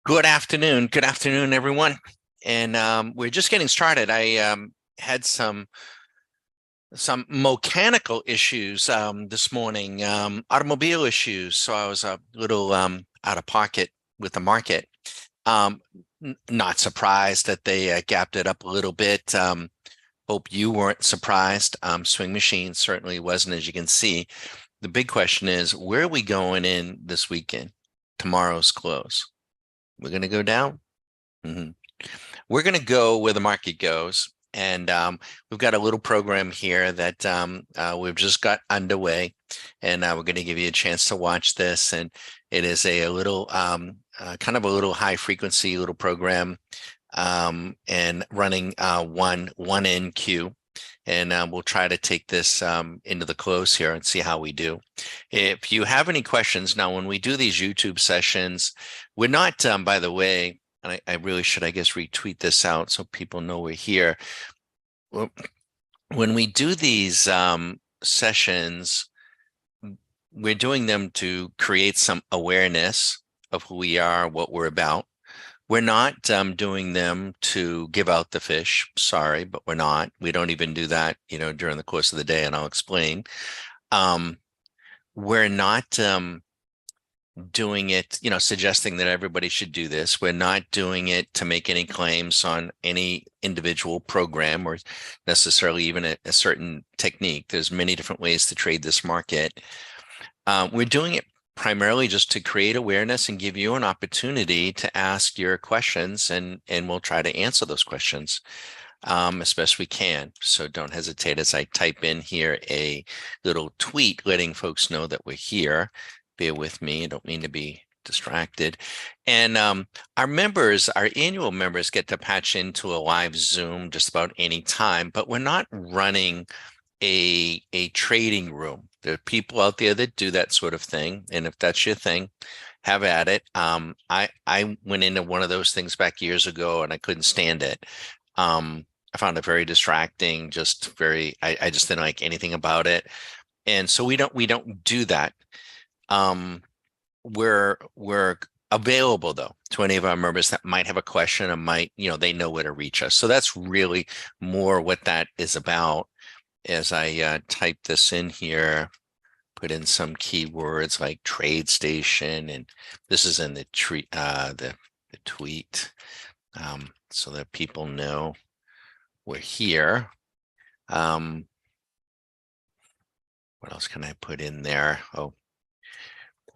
Good afternoon. Good afternoon, everyone. And we're just getting started. I had some mechanical issues this morning, automobile issues. So I was a little out of pocket with the market. Um, Not surprised that they gapped it up a little bit. Hope you weren't surprised. Swing Machine certainly wasn't, as you can see. The big question is, where are we going in this weekend? Tomorrow's close. We're going to go down. Mhm. We're going to go where the market goes. And we've got a little program here that we've just got underway. And we're going to give you a chance to watch this. And it is a little kind of a little high frequency little program and running one in queue. And we'll try to take this into the close here and see how we do. If you have any questions, now when we do these YouTube sessions, we're not, by the way, and I really should, I guess, retweet this out so people know we're here. Well, when we do these sessions, we're doing them to create some awareness of who we are, what we're about. We're not doing them to give out the fish. Sorry, but we're not. We don't even do that, during the course of the day, and I'll explain. Um, we're not doing it, suggesting that everybody should do this. We're not doing it to make any claims on any individual program or necessarily even a certain technique. There's many different ways to trade this market. We're doing it primarily just to create awareness and give you an opportunity to ask your questions, and we'll try to answer those questions as best we can. So don't hesitate as I type in here a little tweet letting folks know that we're here. Bear with me. I don't mean to be distracted. And our members, our annual members, get to patch into a live Zoom just about any time, but we're not running a trading room. There are people out there that do that sort of thing, and if that's your thing, have at it. I went into one of those things back years ago, and I couldn't stand it. I found it very distracting, just very. I just didn't like anything about it, and so we don't do that. Um, we're available though to any of our members that might have a question or might, they know where to reach us. So that's really more what that is about. As I type this in here, put in some keywords like trade station, and this is in the the tweet, so that people know we're here. What else can I put in there? Oh,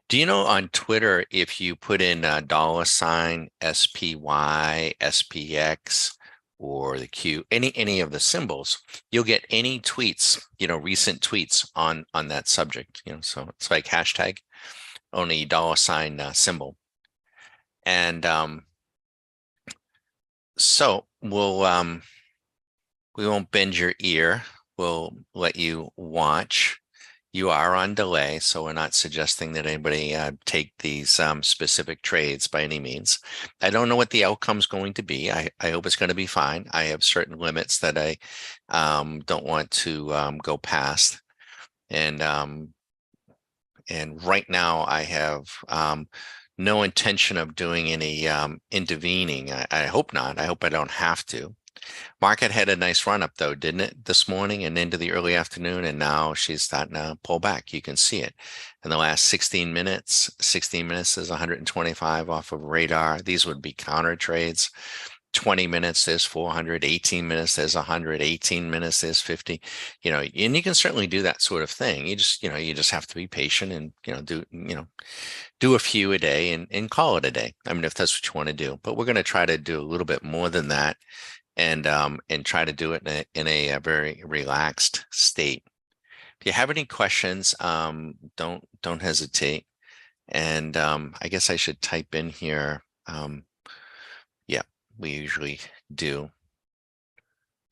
do you know on Twitter, if you put in $ SPY, SPX, or the Q, any of the symbols, you'll get any tweets, recent tweets on that subject. So it's like hashtag, only $ symbol. And so we won't bend your ear. We'll let you watch. You are on delay, so we're not suggesting that anybody take these specific trades by any means. I don't know what the outcome's going to be. I hope it's going to be fine. I have certain limits that I don't want to go past. And right now I have no intention of doing any intervening. I hope not. I hope I don't have to. Market had a nice run up though, didn't it, this morning and into the early afternoon? And now she's starting to pull back. You can see it in the last 16 minutes. 16 minutes is 125 off of radar. These would be counter trades. 20 minutes, there's 400. 18 minutes, there's 100. 18 minutes, there's 50. And you can certainly do that sort of thing. You just have to be patient and, do a few a day and call it a day. I mean, if that's what you want to do. But we're going to try to do a little bit more than that and try to do it in a very relaxed state. If you have any questions, don't hesitate. And I guess I should type in here. Yeah, we usually do.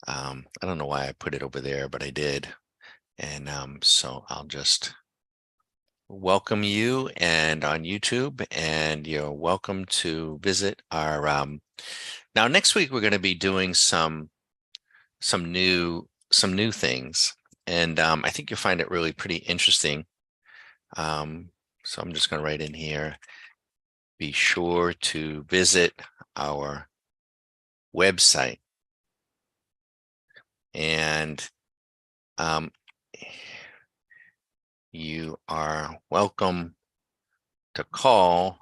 I don't know why I put it over there, but I did. And so I'll just welcome you and on YouTube, and you're welcome to visit our now next week we're going to be doing some new things, and I think you'll find it really pretty interesting. So I'm just going to write in here, be sure to visit our website. And you are welcome to call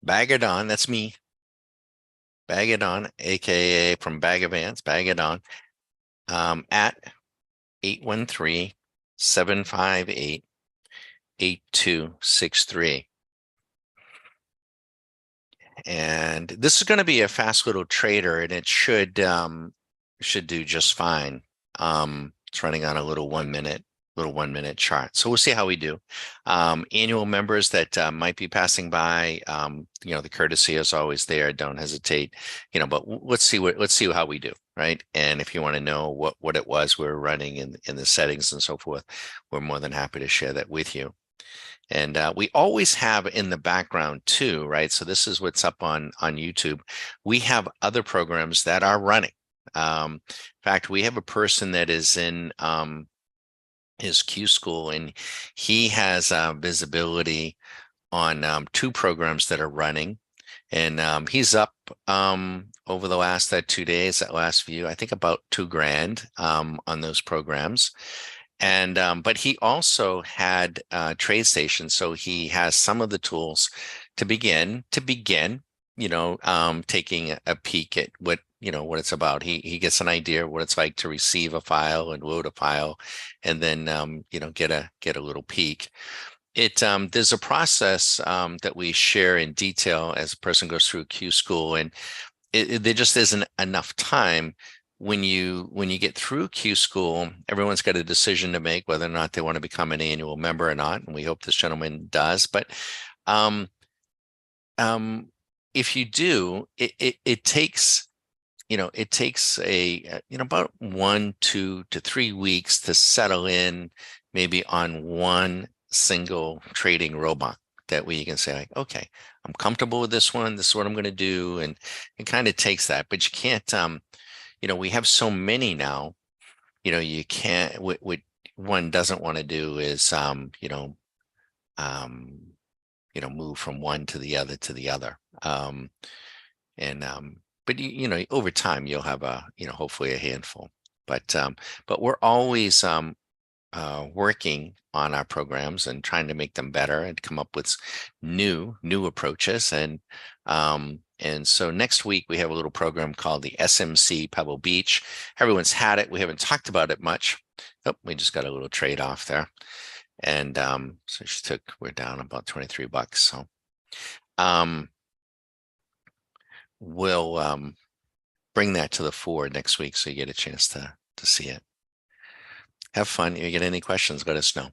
Bag It On, that's me, Bag It On, aka from Bag of Ants, Bag It On, at 813-758-8263. And this is going to be a fast little trader, and it should do just fine. It's running on a little 1 minute chart. So we'll see how we do. Annual members that might be passing by, the courtesy is always there. Don't hesitate, but let's see how we do, right? And if you want to know what it was we're running in the settings and so forth, we're more than happy to share that with you. And we always have in the background too, right? So this is what's up on YouTube. We have other programs that are running. In fact, we have a person that is in his Q school, and he has visibility on 2 programs that are running. And he's up over the last 2 days, that last view, I think about $2,000 on those programs. And but he also had trade stations, so he has some of the tools to begin taking a peek at what it's about. He gets an idea of what it's like to receive a file and load a file, and then get a little peek. There's a process that we share in detail as a person goes through Q school, and there just isn't enough time. When you get through Q school, everyone's got a decision to make whether or not they want to become an annual member or not, and we hope this gentleman does. But um, if you do, it takes about 1, 2 to 3 weeks to settle in, maybe on one single trading robot that way you can say, like, okay, I'm comfortable with this one. This is what I'm going to do, and it kind of takes that. But you can't. We have so many now. You can't. What one doesn't want to do is um, move from one to the other to the other. And but over time you'll have hopefully a handful. But we're always working on our programs and trying to make them better and come up with new approaches. And so next week we have a little program called the SMC Pebble Beach. Everyone's had it. We haven't talked about it much. Oh, we just got a little trade off there. And so we're down about $23. So we'll bring that to the fore next week so you get a chance to see it. Have fun. If you get any questions, let us know.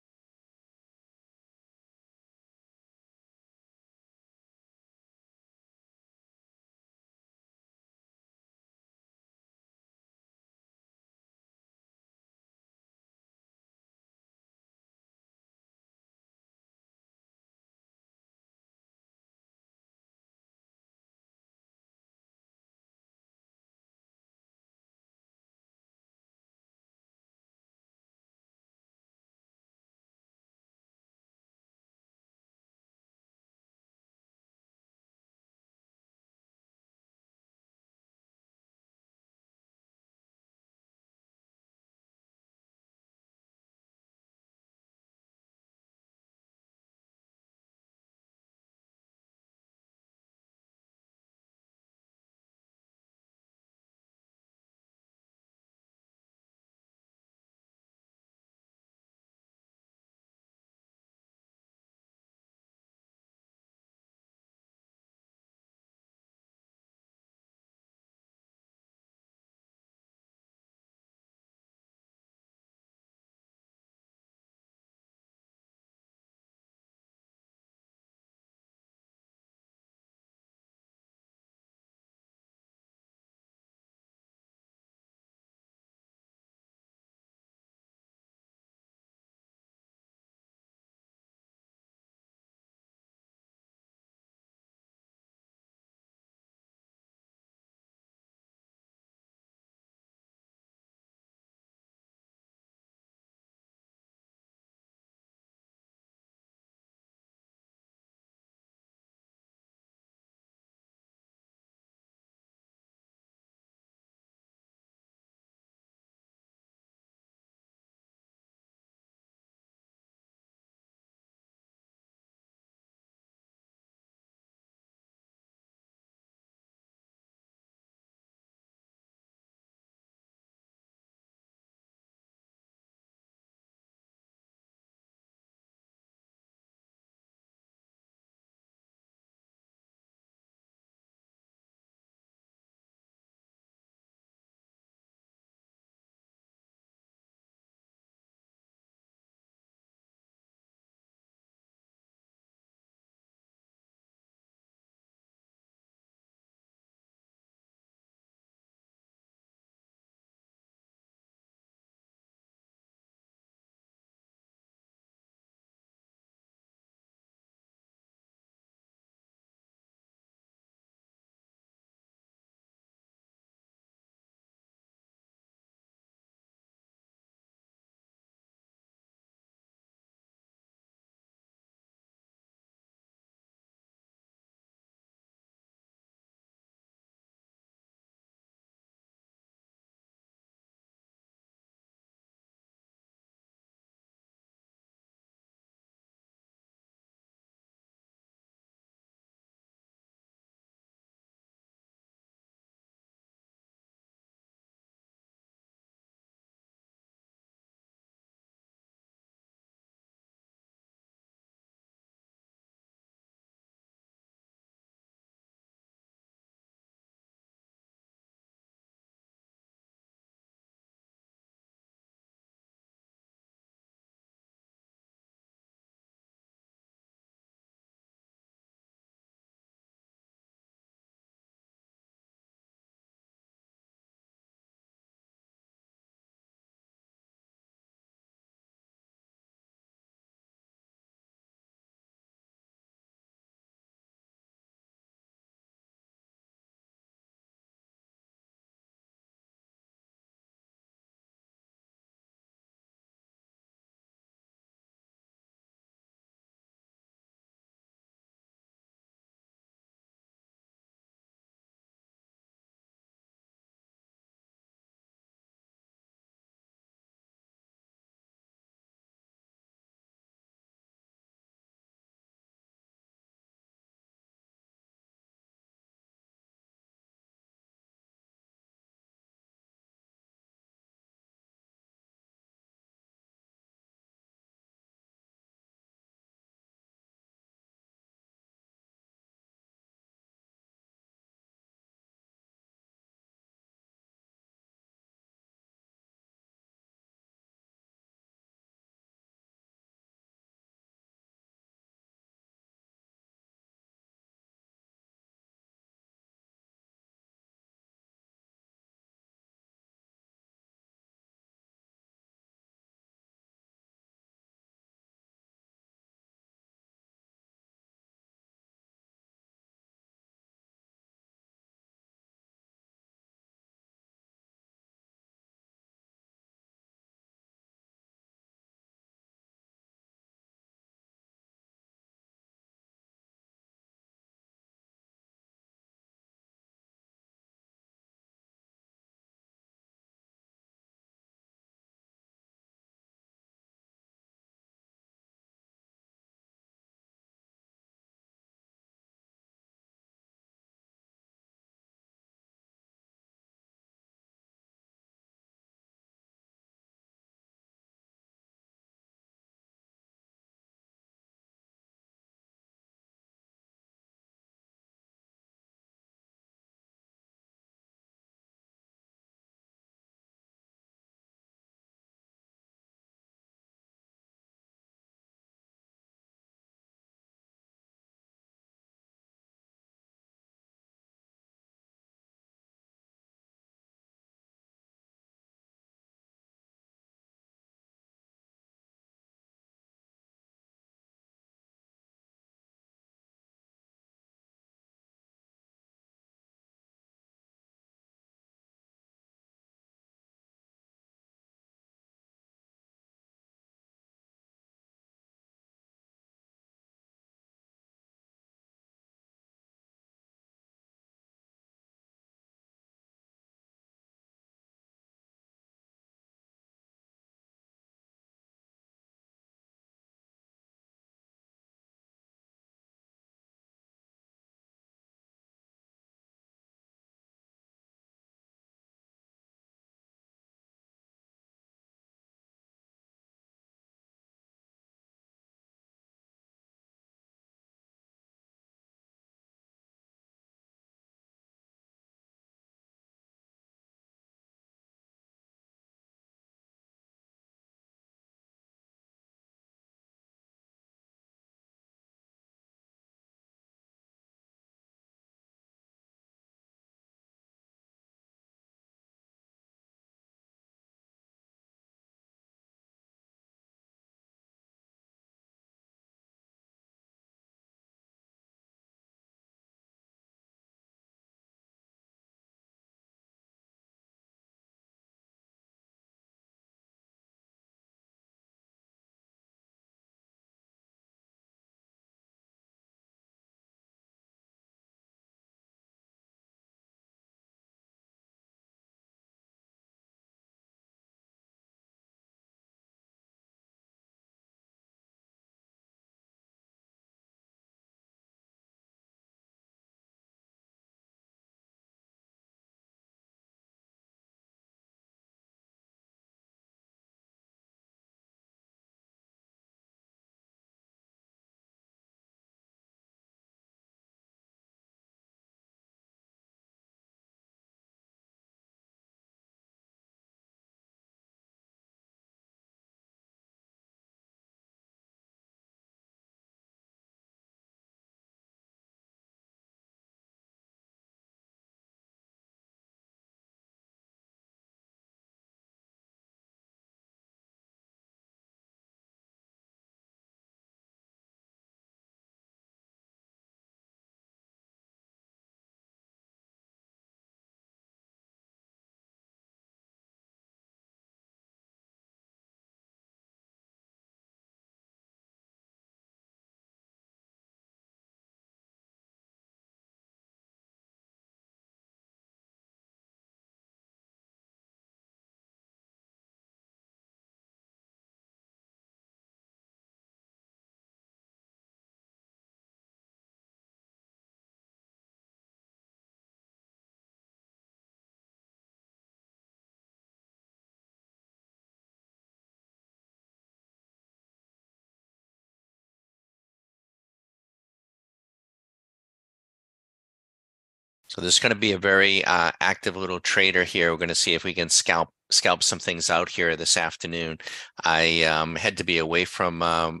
So there's going to be a very active little trader here. We're going to see if we can scalp some things out here this afternoon. I had to be away from my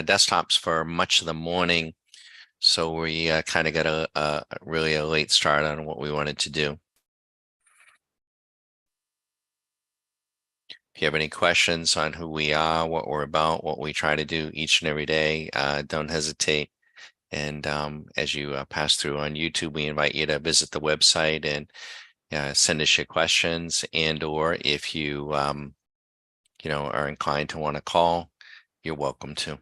desktops for much of the morning, so we kind of got a really a late start on what we wanted to do. If you have any questions on who we are, what we're about, what we try to do each and every day, don't hesitate. And as you pass through on YouTube, we invite you to visit the website and send us your questions, and or if you are inclined to want to call, you're welcome to.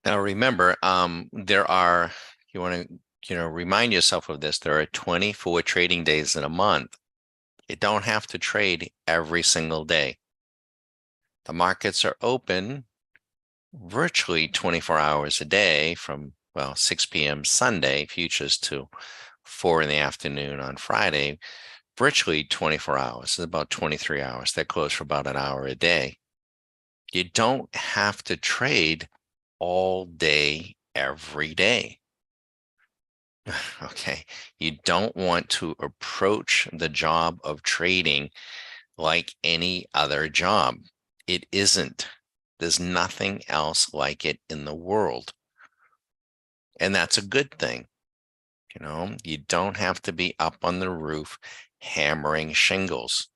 Now remember, you want to, remind yourself of this. There are 24 trading days in a month. You don't have to trade every single day. The markets are open virtually 24 hours a day from, 6 p.m. Sunday futures to 4 in the afternoon on Friday, virtually 24 hours. It's about 23 hours. They're closed for about an hour a day. You don't have to trade all day, every day. Okay. You don't want to approach the job of trading like any other job. It isn't. There's nothing else like it in the world. And that's a good thing. You don't have to be up on the roof hammering shingles.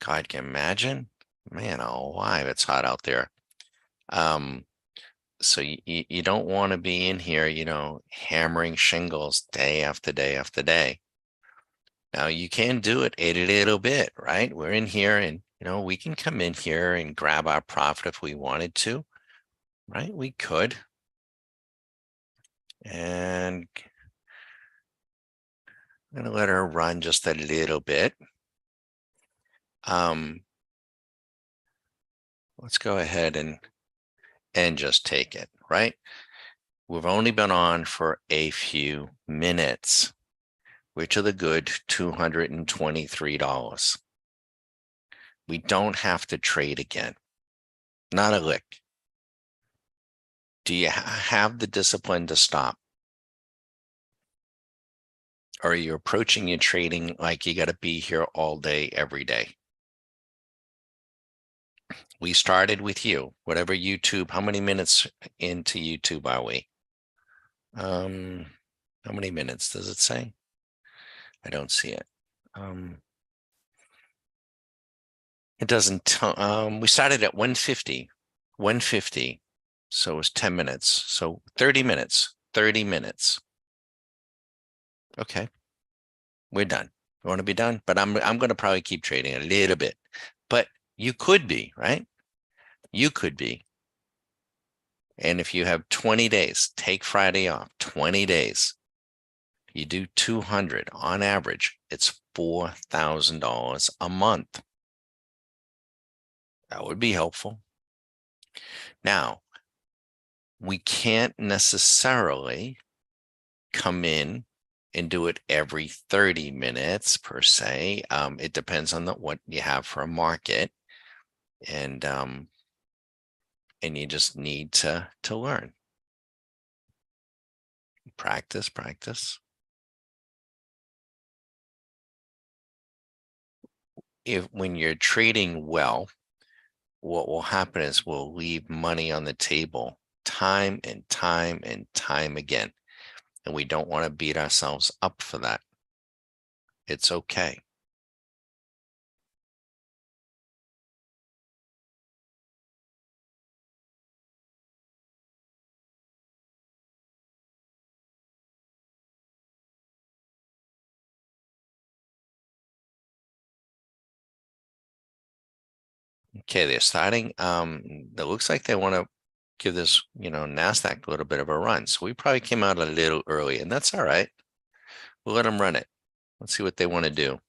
God, can you imagine? Man, alive, it's hot out there. Um, so you don't want to be in here, hammering shingles day after day after day. Now you can do it a little bit, right? We're in here and we can come in here and grab our profit if we wanted to, right? We could. And I'm gonna let her run just a little bit. Um, let's go ahead and just take it, right? We've only been on for a few minutes. We're to the good $223. We don't have to trade again. Not a lick. Do you have the discipline to stop? Or are you approaching your trading like you got to be here all day, every day? We started with you, whatever YouTube, how many minutes into YouTube are we? Um, how many minutes does it say? I don't see it. It doesn't tell, we started at 150, 150. So it was 10 minutes. So 30 minutes, 30 minutes. Okay, we're done. You want to be done? But I'm going to probably keep trading a little bit. But you could be, right? You could be. And if you have 20 days, take Friday off, 20 days. You do 200 on average, it's $4,000 a month. That would be helpful. Now, we can't necessarily come in and do it every 30 minutes per se. It depends on what you have for a market, and you just need to learn, practice, practice. If when you're trading well, what will happen is we'll leave money on the table time and time and time again, and we don't want to beat ourselves up for that. It's okay. Okay, they're starting. It looks like they want to give this, NASDAQ a little bit of a run. So we probably came out a little early, and that's all right. We'll let them run it. Let's see what they want to do.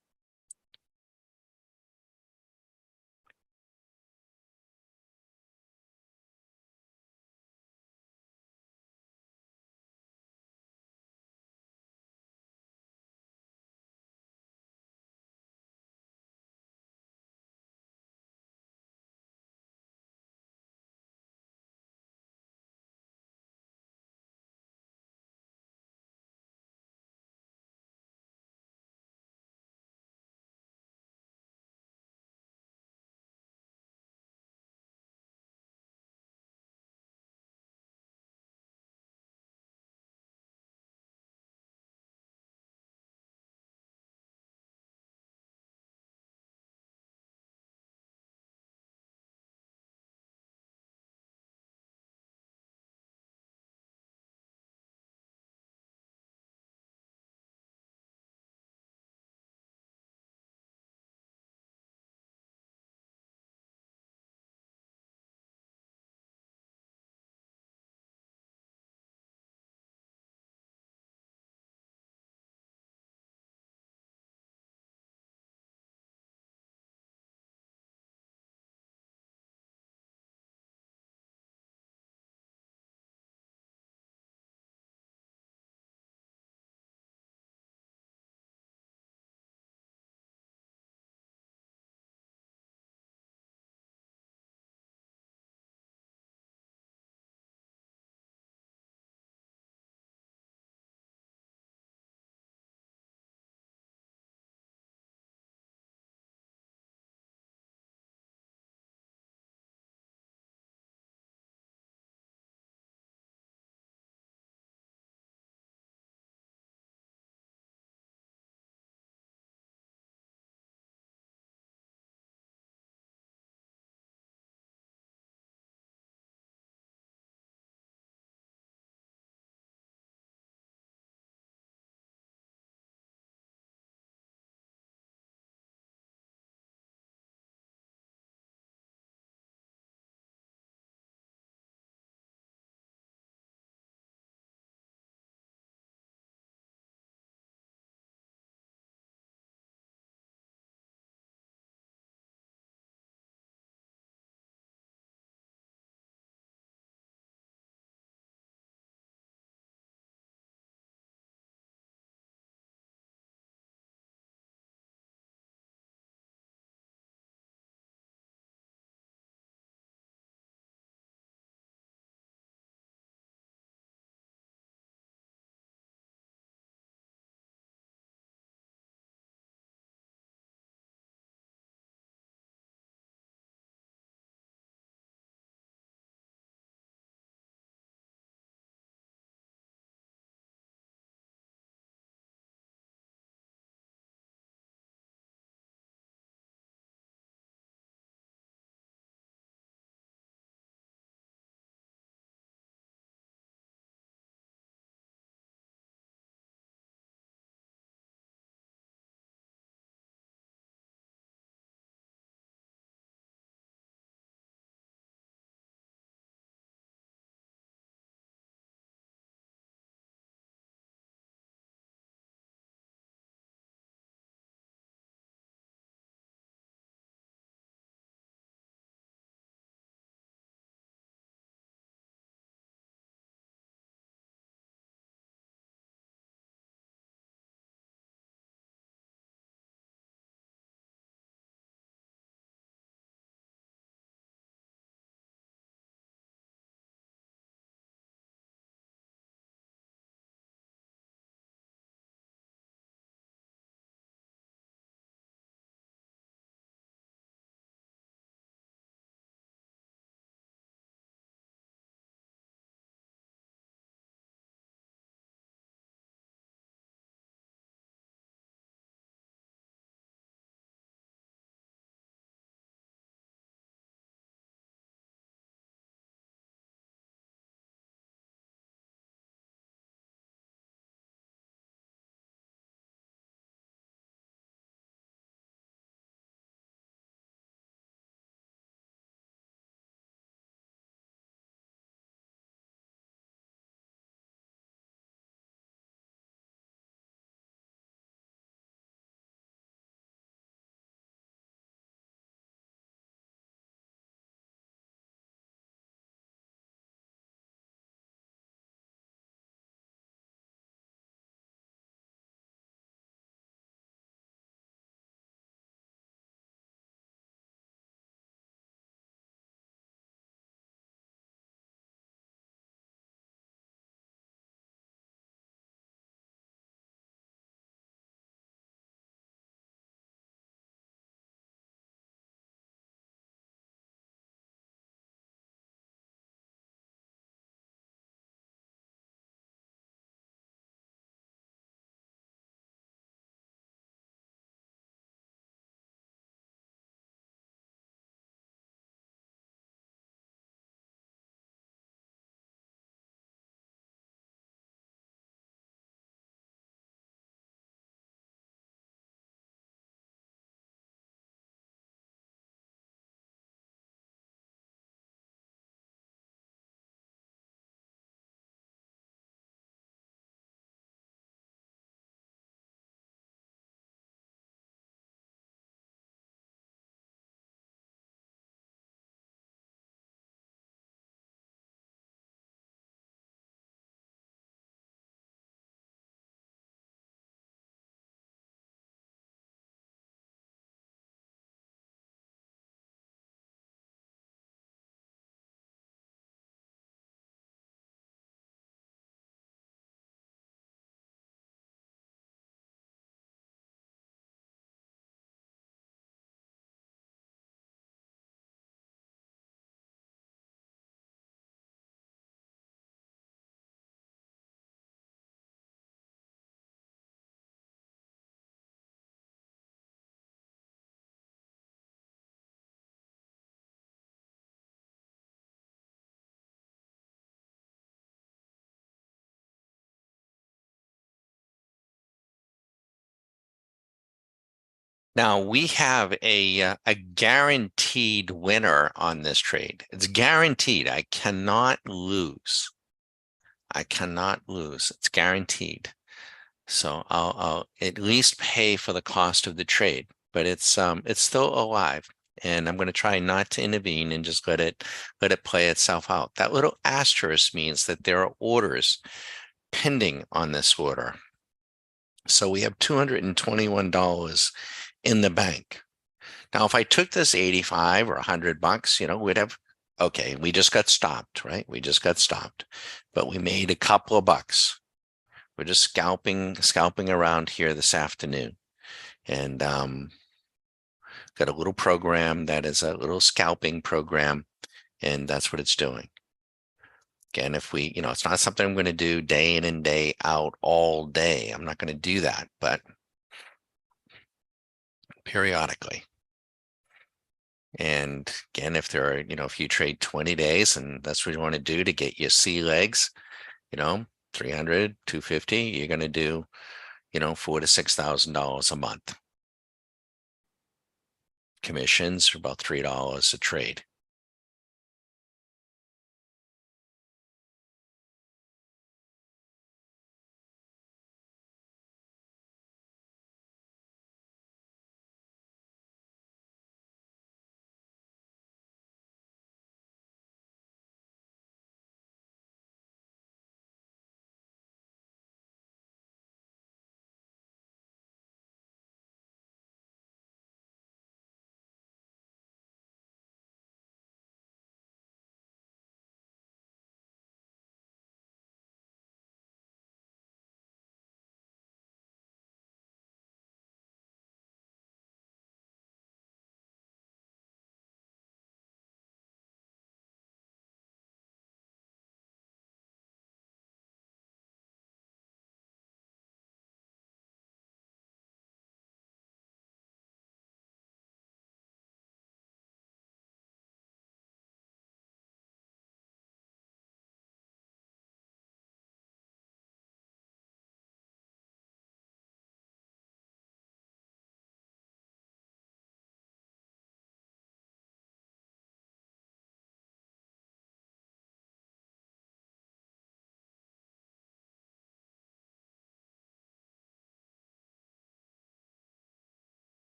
Now we have a guaranteed winner on this trade. It's guaranteed. I cannot lose. I cannot lose. It's guaranteed. So I'll at least pay for the cost of the trade, but it's still alive. And I'm going to try not to intervene and just let it play itself out. That little asterisk means that there are orders pending on this order. So we have $221 in the bank. Now, if I took this 85 or $100, we'd have, okay, we just got stopped, right? We just got stopped, but we made a couple of bucks. We're just scalping around here this afternoon, and got a little program that is a little scalping program, and that's what it's doing. Again, if we, it's not something I'm going to do day in and day out all day. I'm not going to do that, but periodically. And again, if there are, if you trade 20 days and that's what you want to do to get your sea legs, 300, 250, you're going to do, $4,000 to $6,000 a month. Commissions are about $3 a trade.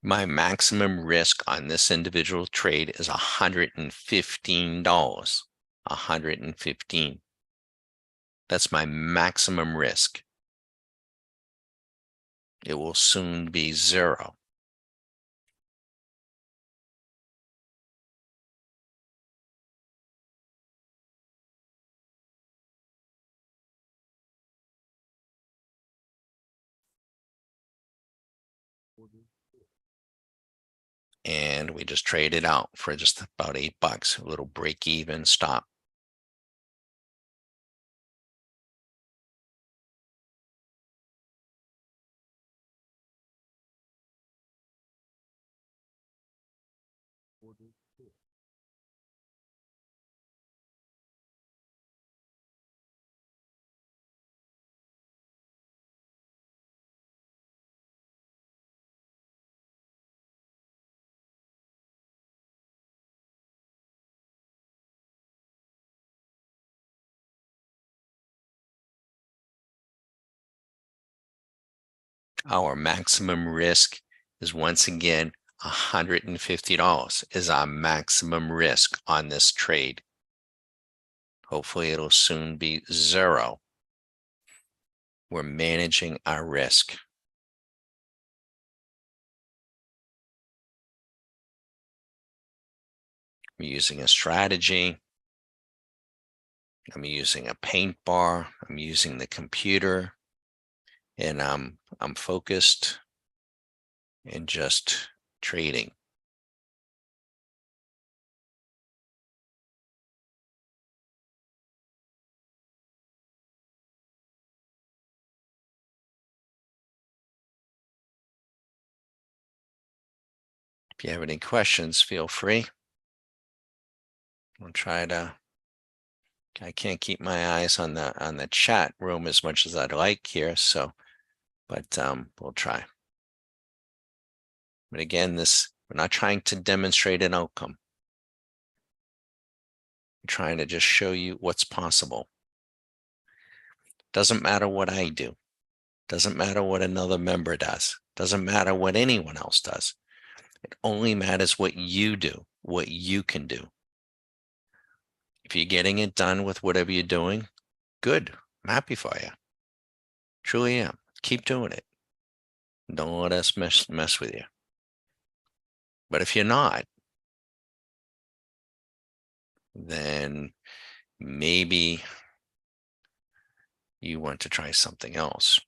My maximum risk on this individual trade is $115. 115. That's my maximum risk. It will soon be zero. And we just traded out for just about $8, a little break even stop. Our maximum risk is once again $150 is our maximum risk on this trade. Hopefully it'll soon be zero. We're managing our risk. I'm using a strategy. I'm using a paint bar. I'm using the computer, and I'm focused and just trading. If you have any questions, feel free. I'll try to, I can't keep my eyes on the chat room as much as I'd like here, so, but we'll try. But again, we're not trying to demonstrate an outcome. We're trying to just show you what's possible. Doesn't matter what I do. Doesn't matter what another member does. Doesn't matter what anyone else does. It only matters what you do, what you can do. If you're getting it done with whatever you're doing, good. I'm happy for you. Truly am. Keep doing it. Don't let us mess with you. But if you're not, then maybe you want to try something else.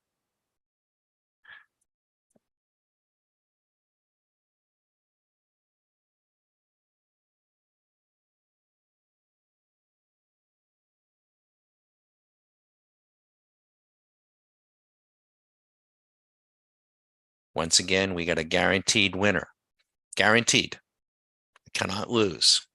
Once again, we got a guaranteed winner. Guaranteed. Cannot lose.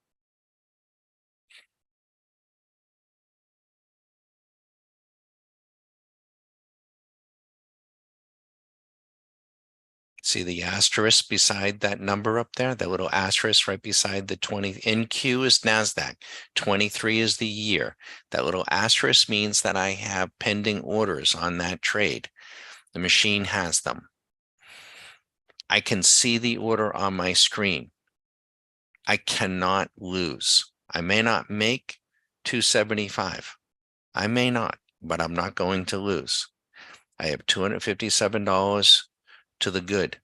See the asterisk beside that number up there? That little asterisk right beside the 20. NQ is NASDAQ. 23 is the year. That little asterisk means that I have pending orders on that trade. The machine has them. I can see the order on my screen. I cannot lose. I may not make 275. I may not, but I'm not going to lose. I have $257 to the good.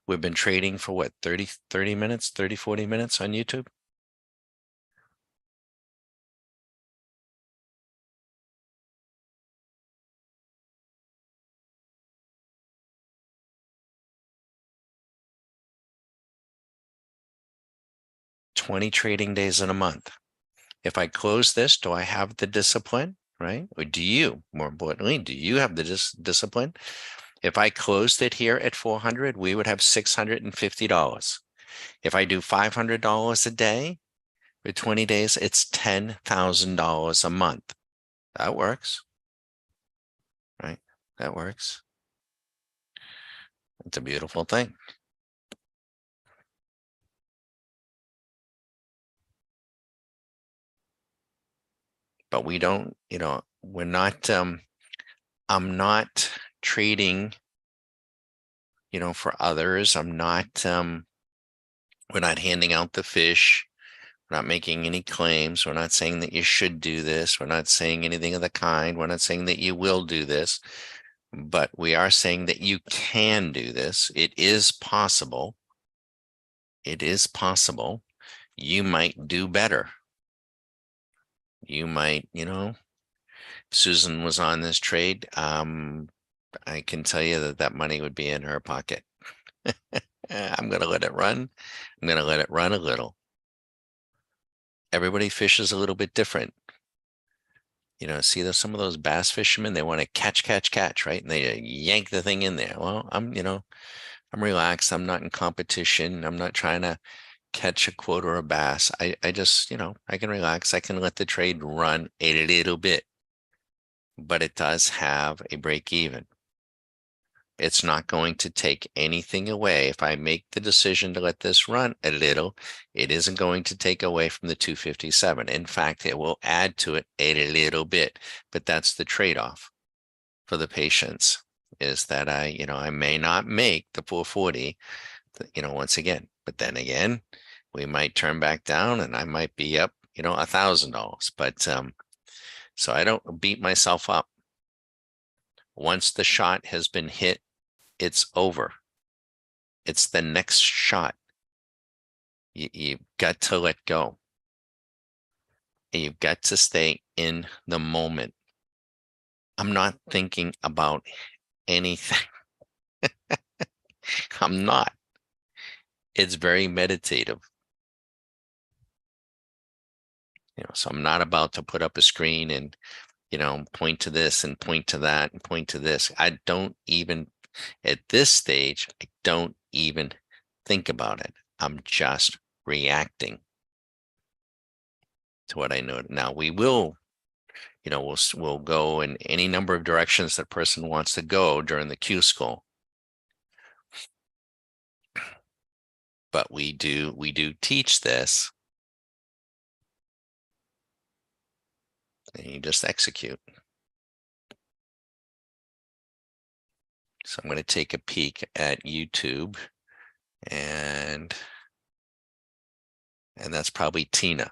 We've been trading for what, 30 minutes, 40 minutes on YouTube? $20 trading days in a month. If I close this, do I have the discipline, right? Or do you, more importantly, do you have the discipline? If I closed it here at 400, we would have $650. If I do $500 a day for 20 days, it's $10,000 a month. That works, right? That works. It's a beautiful thing. But we don't, we're not, I'm not trading, for others. I'm not, we're not handing out the fish. We're not making any claims. We're not saying that you should do this. We're not saying anything of the kind. We're not saying that you will do this, but we are saying that you can do this. It is possible. It is possible. You might do better. You might, Susan was on this trade. I can tell you that money would be in her pocket. I'm going to let it run. I'm going to let it run a little. Everybody fishes a little bit different. See some of those bass fishermen, they want to catch, right? And they yank the thing in there. Well, I'm relaxed. I'm not in competition. I'm not trying to catch a quota or a bass. I just, I can relax. I can let the trade run a little bit, but it does have a break even. It's not going to take anything away. If I make the decision to let this run a little, it isn't going to take away from the 257. In fact, it will add to it a little bit, but that's the trade-off for the patients, is that I may not make the 440, once again, but then again, we might turn back down and I might be up, $1,000. But so I don't beat myself up. Once the shot has been hit, it's over. It's the next shot. You've got to let go. And you've got to stay in the moment. I'm not thinking about anything. I'm not. It's very meditative. So I'm not about to put up a screen and, point to this and point to that and point to this. I don't even, at this stage, I don't even think about it. I'm just reacting. to what I know. Now we will, we'll go in any number of directions that person wants to go during the Q school. But we do teach this, and you just execute. So I'm going to take a peek at YouTube, and that's probably Tina.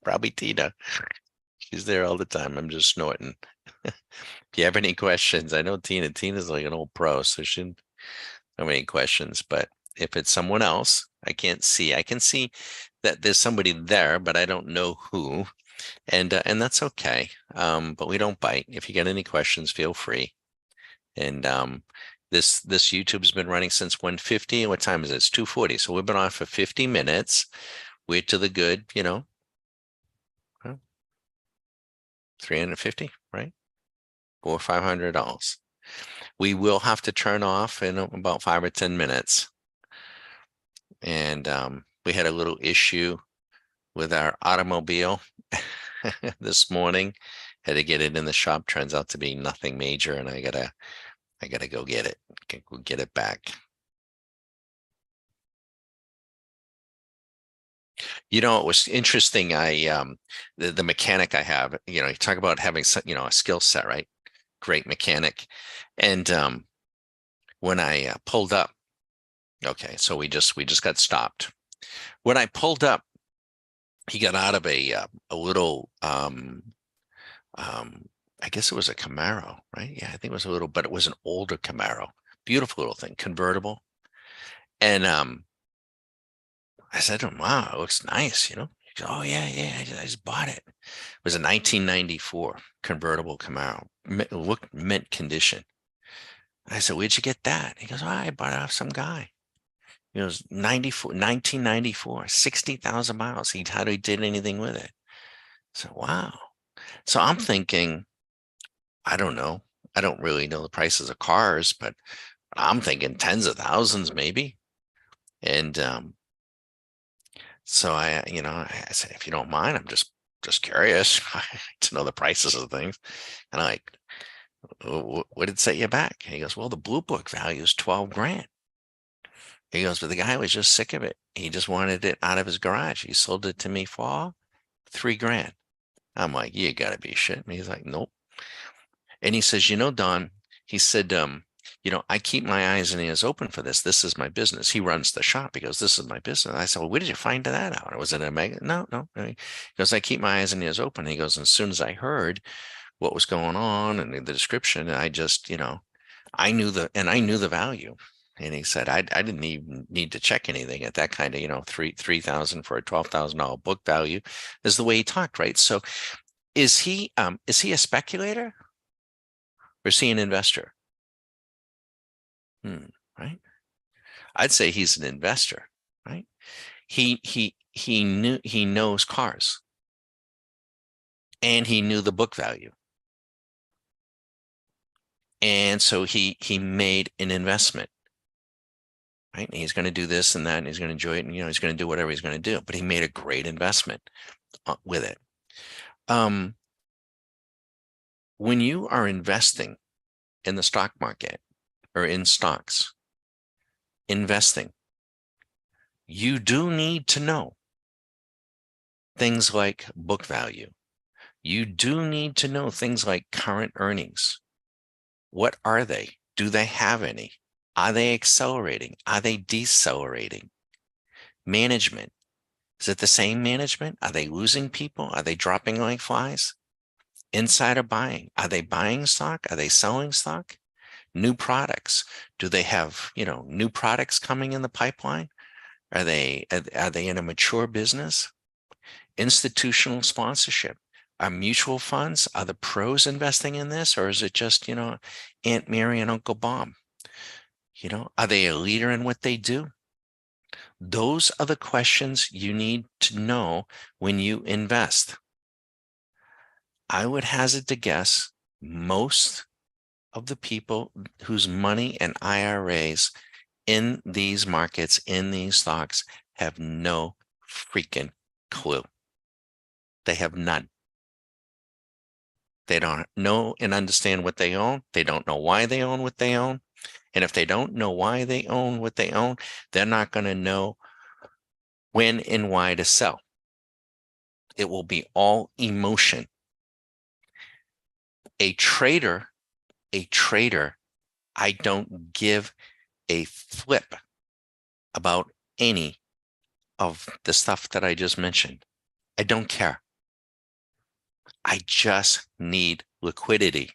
Probably Tina. She's there all the time. I'm just snorting. If you have any questions, I know Tina's like an old pro, so she didn't have any questions. But if it's someone else, I can't see. I can see that there's somebody there, but I don't know who. And that's okay. But we don't bite. If you get any questions, feel free. And this YouTube's been running since 1:50. What time is it? It's 2:40. So we've been on for 50 minutes. We're to the good, 350, right? Or $500. We will have to turn off in about 5 or 10 minutes. And we had a little issue with our automobile this morning. Had to get it in the shop. Turns out to be nothing major, and I gotta go get it. Go get it back. It was interesting. The mechanic I have, you talk about having a skill set, right? Great mechanic. And when I pulled up, okay, so we just got stopped. When I pulled up, he got out of a little I guess it was a Camaro, right? Yeah, I think it was a little, but it was an older Camaro. Beautiful little thing, convertible. And I said to him, "Wow, it looks nice, He goes, "Oh yeah, I just bought it." It was a 1994 convertible Camaro, looked mint condition. I said, "Where'd you get that?" He goes, "Oh, I bought it off some guy." It was 1994, 60,000 miles. He hardly did anything with it. So wow. So I'm thinking, I don't know. I don't really know the prices of cars, but I'm thinking tens of thousands maybe. And so I said, if you don't mind, I'm just curious to know the prices of things. And I'm like, what did it set you back? And he goes, well, the blue book value is 12 grand. He goes, but the guy was just sick of it. He just wanted it out of his garage. He sold it to me for 3 grand. I'm like, you gotta be shitting me. He's like, nope. And he says, Don, he said, I keep my eyes and ears open for this. This is my business. He runs the shop. He goes, this is my business. I said, well, where did you find that out? Was it a mega? No. He goes, I keep my eyes and ears open. He goes, as soon as I heard what was going on and the description, I just, I knew the value. And he said, I didn't even need to check anything at that kind of, 3,000 for a $12,000 book value is the way he talked, right? So is he a speculator or is he an investor? Right. I'd say he's an investor, right? He knows cars and he knew the book value. And so he made an investment. Right? And he's going to do this and that, and he's going to enjoy it, and he's going to do whatever he's going to do. But he made a great investment with it. When you are investing in the stock market or in stocks, investing, you do need to know things like book value. You do need to know things like current earnings. What are they? Do they have any? Are they accelerating? Are they decelerating? Management. Is it the same management? Are they losing people? Are they dropping like flies? Insider buying. Are they buying stock? Are they selling stock? New products. Do they have, new products coming in the pipeline? Are they in a mature business? Institutional sponsorship. Are mutual funds, are the pros investing in this, or is it just, Aunt Mary and Uncle Bob? Are they a leader in what they do? Those are the questions you need to know when you invest. I would hazard to guess most of the people whose money and IRAs in these markets, in these stocks, have no freaking clue. They have none. They don't know and understand what they own. They don't know why they own what they own. And if they don't know why they own what they own, they're not going to know when and why to sell. It will be all emotion. A trader, a trader, I don't give a flip about any of the stuff that I just mentioned. I don't care. I just need liquidity.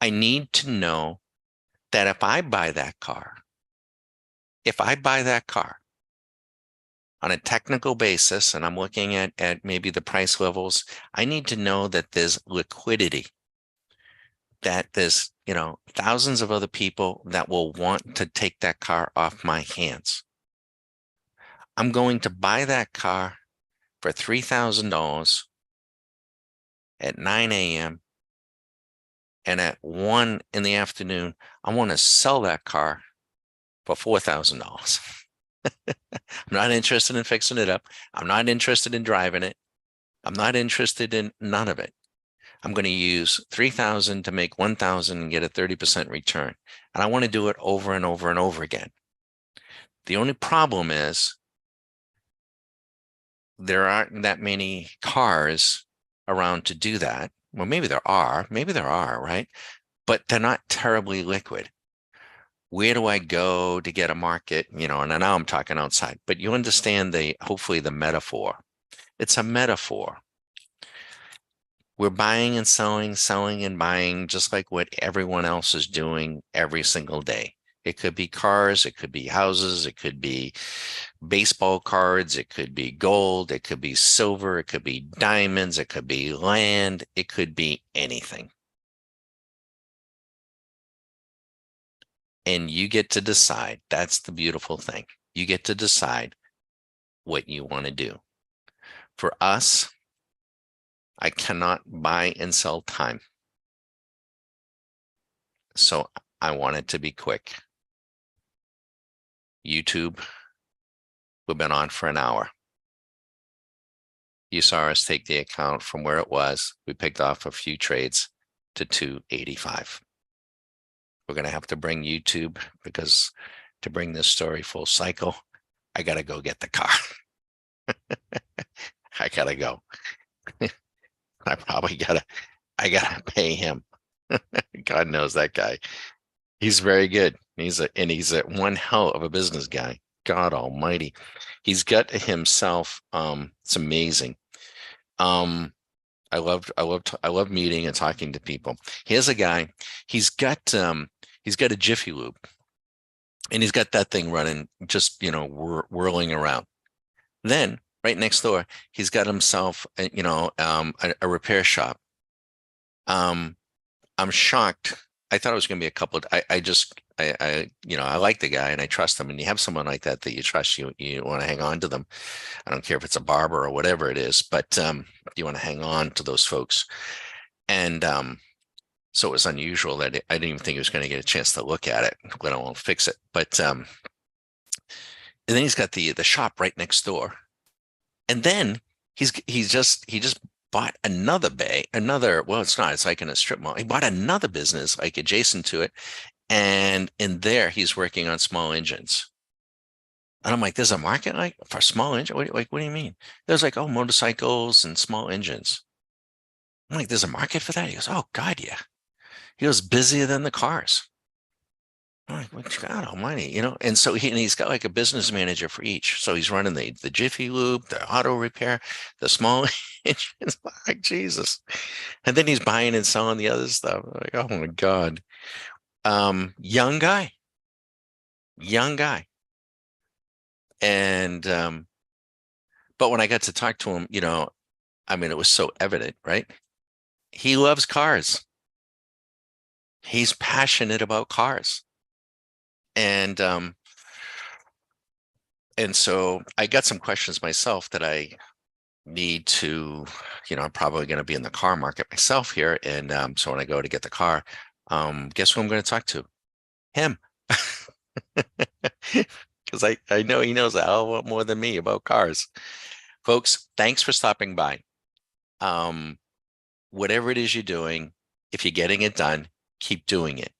I need to know that if I buy that car on a technical basis, and I'm looking at maybe the price levels, I need to know that there's liquidity, that there's, thousands of other people that will want to take that car off my hands. I'm going to buy that car for $3,000 at 9 a.m. and at 1 in the afternoon, I want to sell that car for $4,000. I'm not interested in fixing it up. I'm not interested in driving it. I'm not interested in none of it. I'm going to use 3,000 to make 1,000 and get a 30% return. And I want to do it over and over and over again. The only problem is there aren't that many cars around to do that. Well, maybe there are, right? But they're not terribly liquid. Where do I go to get a market? And now I'm talking outside, but you understand hopefully the metaphor. It's a metaphor. We're buying and selling and buying, just like what everyone else is doing every single day. It could be cars, it could be houses, it could be baseball cards, it could be gold, it could be silver, it could be diamonds, it could be land, it could be anything. And you get to decide. That's the beautiful thing. You get to decide what you want to do. For us, I cannot buy and sell time. So I want it to be quick. YouTube, we've been on for an hour. You saw us take the account from where it was. We picked off a few trades to 285. We're going to have to bring YouTube, because to bring this story full cycle, I got to go get the car. I got to go. I gotta pay him. God knows that guy. He's very good. He's one hell of a business guy. God almighty. He's got himself, it's amazing. I love meeting and talking to people. Here's a guy, he's got a Jiffy Lube, and he's got that thing running, just, whirling around. Then right next door, he's got himself, a repair shop. I'm shocked. I thought it was going to be a couple. I like the guy and I trust him. And you have someone like that you trust, you want to hang on to them. I don't care if it's a barber or whatever it is, but you want to hang on to those folks. And so it was unusual that I didn't even think he was going to get a chance to look at it, let alone fix it. But and then he's got the shop right next door, and then he just bought well, it's like in a strip mall. He bought another business like adjacent to it, and in there he's working on small engines. And I'm like, there's a market like for small engine? What do you mean? There's like, oh, motorcycles and small engines. I'm like, there's a market for that? He goes, oh God, yeah. He was busier than the cars. I'm like, well, God almighty, and so he's got like a business manager for each. So he's running the Jiffy Lube, the auto repair, the small engines. Like, Jesus. And then he's buying and selling the other stuff. Like, oh my God. Young guy. And but when I got to talk to him, it was so evident, right? He loves cars. He's passionate about cars. And so I got some questions myself that I need to, I'm probably going to be in the car market myself here. And so when I go to get the car, guess who I'm going to talk to? Him. Because I know he knows a hell of a lot more than me about cars. Folks, thanks for stopping by. Whatever it is you're doing, if you're getting it done, keep doing it.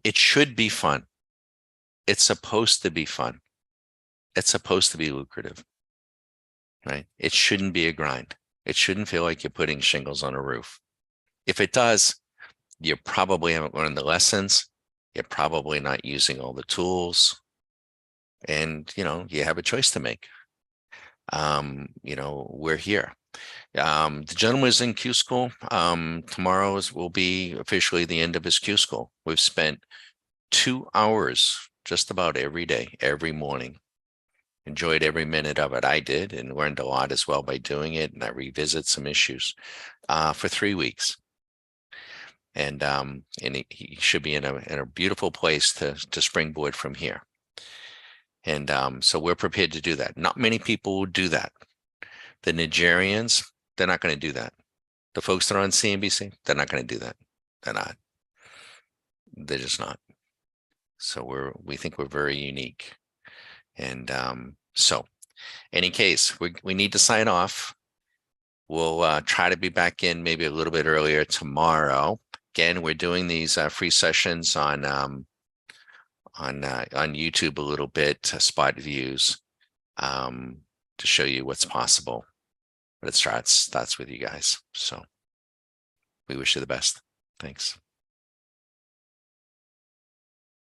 It should be fun. It's supposed to be fun. It's supposed to be lucrative, right? It shouldn't be a grind. It shouldn't feel like you're putting shingles on a roof. If it does, you probably haven't learned the lessons. You're probably not using all the tools. And, you have a choice to make. We're here. The gentleman is in Q school. Tomorrow will be officially the end of his Q school. We've spent 2 hours just about every day, every morning. Enjoyed every minute of it. I did, and learned a lot as well by doing it. And I revisit some issues for 3 weeks. And he should be in a beautiful place to springboard from here. And so we're prepared to do that. Not many people will do that. The Nigerians, they're not going to do that. The folks that are on CNBC, they're not going to do that. They're not. They're just not. So we think we're very unique. And so, any case, we need to sign off. We'll try to be back in maybe a little bit earlier tomorrow. Again, we're doing these free sessions on YouTube a little bit to spot views to show you what's possible. But it starts with you guys. So we wish you the best. Thanks.